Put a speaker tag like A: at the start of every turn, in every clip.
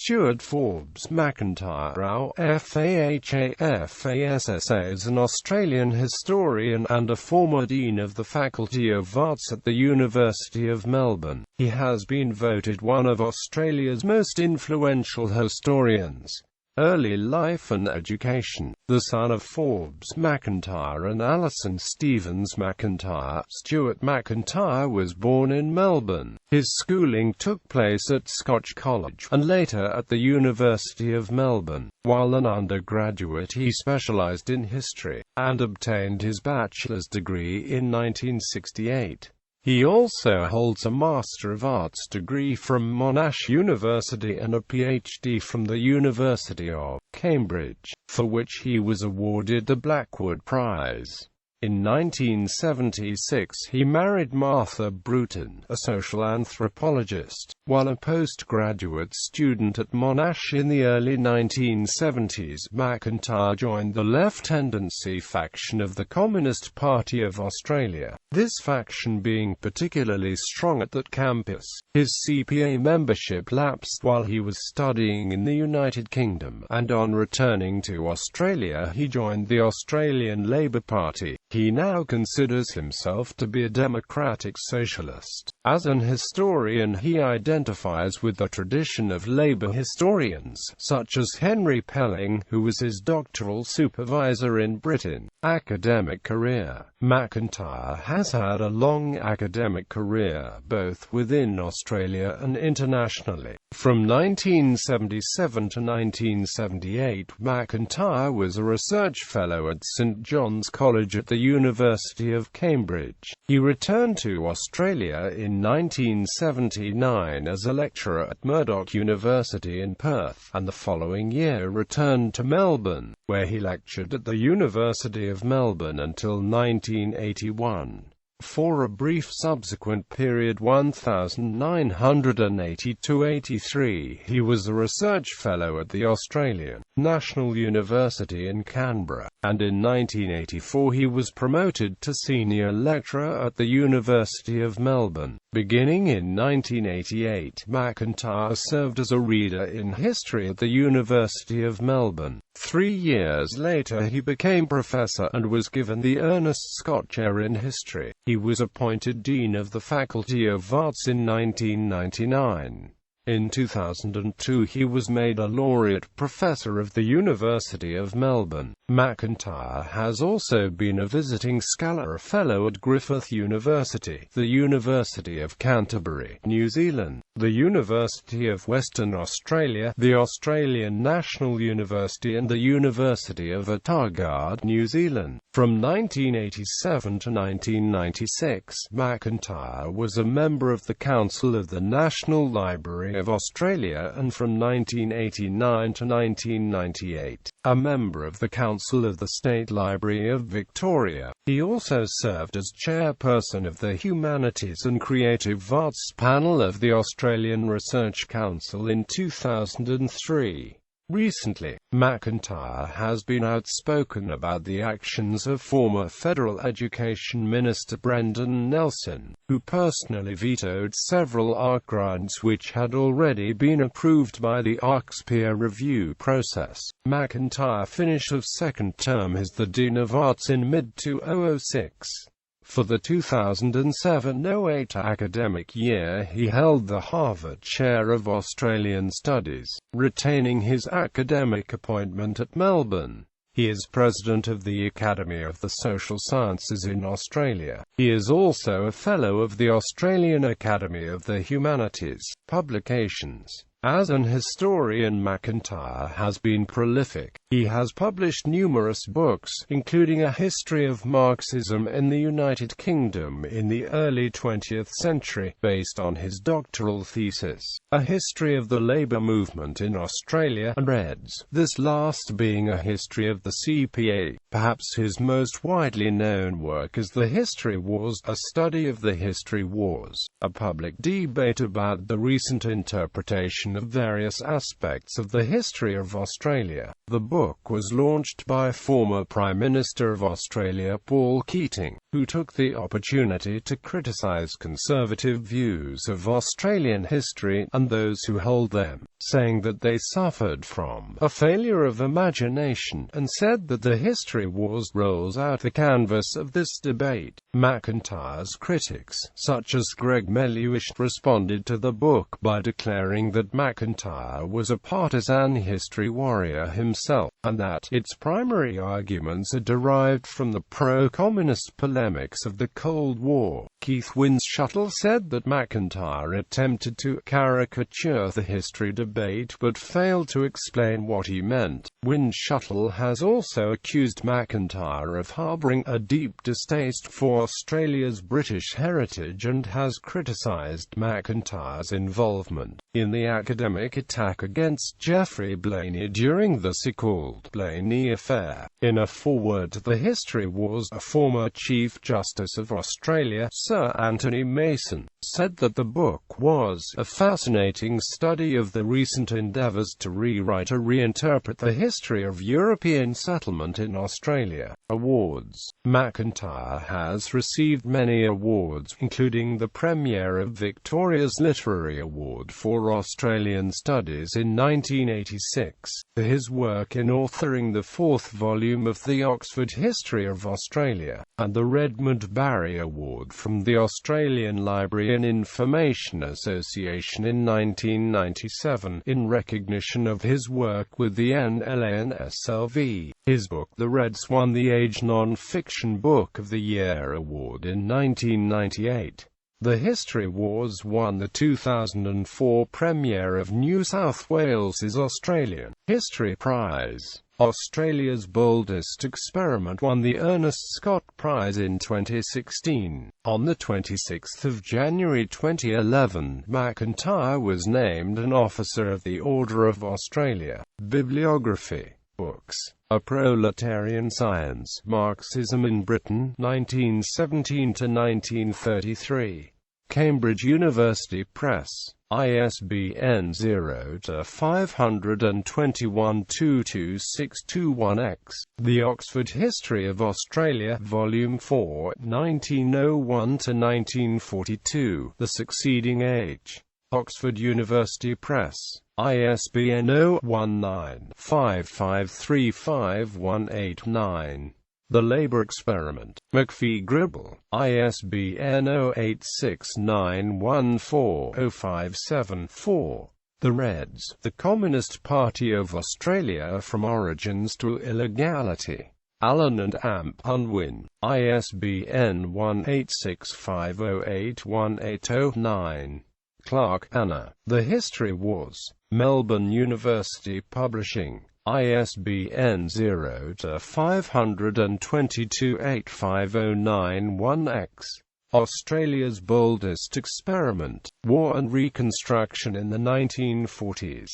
A: Stuart Forbes Macintyre AO, FAHA FASSA is an Australian historian and a former Dean of the Faculty of Arts at the University of Melbourne. He has been voted one of Australia's most influential historians. Early life and education. The son of Forbes Macintyre and Alison Stevens Macintyre, Stuart Macintyre was born in Melbourne. His schooling took place at Scotch College, and later at the University of Melbourne. While an undergraduate he specialised in history, and obtained his bachelor's degree in 1968. He also holds a Master of Arts degree from Monash University and a PhD from the University of Cambridge, for which he was awarded the Blackwood Prize. In 1976 he married Martha Bruton, a social anthropologist. While a postgraduate student at Monash in the early 1970s, Macintyre joined the Left Tendency faction of the Communist Party of Australia, this faction being particularly strong at that campus. His CPA membership lapsed while he was studying in the United Kingdom, and on returning to Australia he joined the Australian Labor Party. He now considers himself to be a democratic socialist. As an historian he identifies with the tradition of Labour historians, such as Henry Pelling, who was his doctoral supervisor in Britain. Academic career. Macintyre has had a long academic career, both within Australia and internationally. From 1977 to 1978, Macintyre was a research fellow at St John's College at the University of Cambridge. He returned to Australia in 1979 as a lecturer at Murdoch University in Perth, and the following year returned to Melbourne, where he lectured at the University of Melbourne until 1981. For a brief subsequent period 1980–83, he was a research fellow at the Australian National University in Canberra, and in 1984 he was promoted to senior lecturer at the University of Melbourne. Beginning in 1988, Macintyre served as a reader in history at the University of Melbourne. 3 years later he became professor and was given the Ernest Scott Chair in History. He was appointed Dean of the Faculty of Arts in 1999. In 2002 he was made a Laureate Professor of the University of Melbourne. Macintyre has also been a visiting Scholar Fellow at Griffith University, the University of Canterbury, New Zealand, the University of Western Australia, the Australian National University and the University of Otago, New Zealand. From 1987 to 1996, Macintyre was a member of the Council of the National Library of Australia, and from 1989 to 1998, a member of the Council of the State Library of Victoria. He also served as chairperson of the Humanities and Creative Arts panel of the Australian Research Council in 2003. Recently, Macintyre has been outspoken about the actions of former Federal Education Minister Brendan Nelson, who personally vetoed several ARC grants which had already been approved by the ARC's peer review process. Macintyre finished his second term as the Dean of Arts in mid-2006. For the 2007–08 academic year he held the Harvard Chair of Australian Studies, retaining his academic appointment at Melbourne. He is President of the Academy of the Social Sciences in Australia. He is also a Fellow of the Australian Academy of the Humanities. Publications. As an historian, Macintyre has been prolific. He has published numerous books, including A History of Marxism in the United Kingdom in the early 20th century, based on his doctoral thesis, A History of the Labour Movement in Australia, and Reds, this last being a history of the CPA. Perhaps his most widely known work is The History Wars, a study of the history wars, a public debate about the recent interpretation of various aspects of the history of Australia. The book was launched by former Prime Minister of Australia Paul Keating. who took the opportunity to criticize conservative views of Australian history, and those who hold them, saying that they suffered from a failure of imagination, and said that the history wars rolls out the canvas of this debate. Macintyre's critics, such as Greg Meluish, responded to the book by declaring that Macintyre was a partisan history warrior himself, and that its primary arguments are derived from the pro-communist polemics of the Cold War. Keith Windschuttle said that Macintyre attempted to caricature the history debate but failed to explain what he meant. Windschuttle has also accused Macintyre of harbouring a deep distaste for Australia's British heritage and has criticised Macintyre's involvement in the academic attack against Geoffrey Blainey during the so-called Blainey Affair. In a foreword to The History Wars, a former Chief Justice of Australia, Sir Anthony Mason, said that the book was a fascinating study of the recent endeavours to rewrite or reinterpret the history of European settlement in Australia. Awards. Macintyre has received many awards, including the premiere of Victoria's Literary Award for Australian Studies in 1986, for his work in authoring the fourth volume of the Oxford History of Australia, and the Redmond Barry Award from the Australian Library and Information Association in 1997, in recognition of his work with the NLA&SLV. His book The Reds won the Age Non-Fiction Book of the Year Award in 1998. The History Wars won the 2004 premiere of New South Wales's Australian History Prize. Australia's Boldest Experiment won the Ernest Scott Prize in 2016. On the 26th of January 2011, Macintyre was named an Officer of the Order of Australia. Bibliography. Books. A Proletarian Science, Marxism in Britain, 1917 to 1933. Cambridge University Press. ISBN 0-521-22621-X. The Oxford History of Australia, Volume 4, 1901–1942, The Succeeding Age. Oxford University Press. ISBN 0-19-553518-9. The Labour Experiment. McPhee-Gribble. ISBN 0-86914-057-4. The Reds. The Communist Party of Australia from Origins to Illegality. Allen and Amp Unwin. ISBN 1-86508-1809. Clark, Anna. The History Wars. Melbourne University Publishing. ISBN 0-522-85091-X. Australia's Boldest Experiment. War and Reconstruction in the 1940s.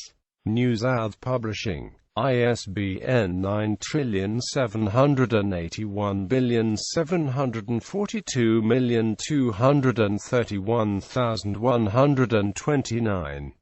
A: New South Publishing. ISBN 9781742231129.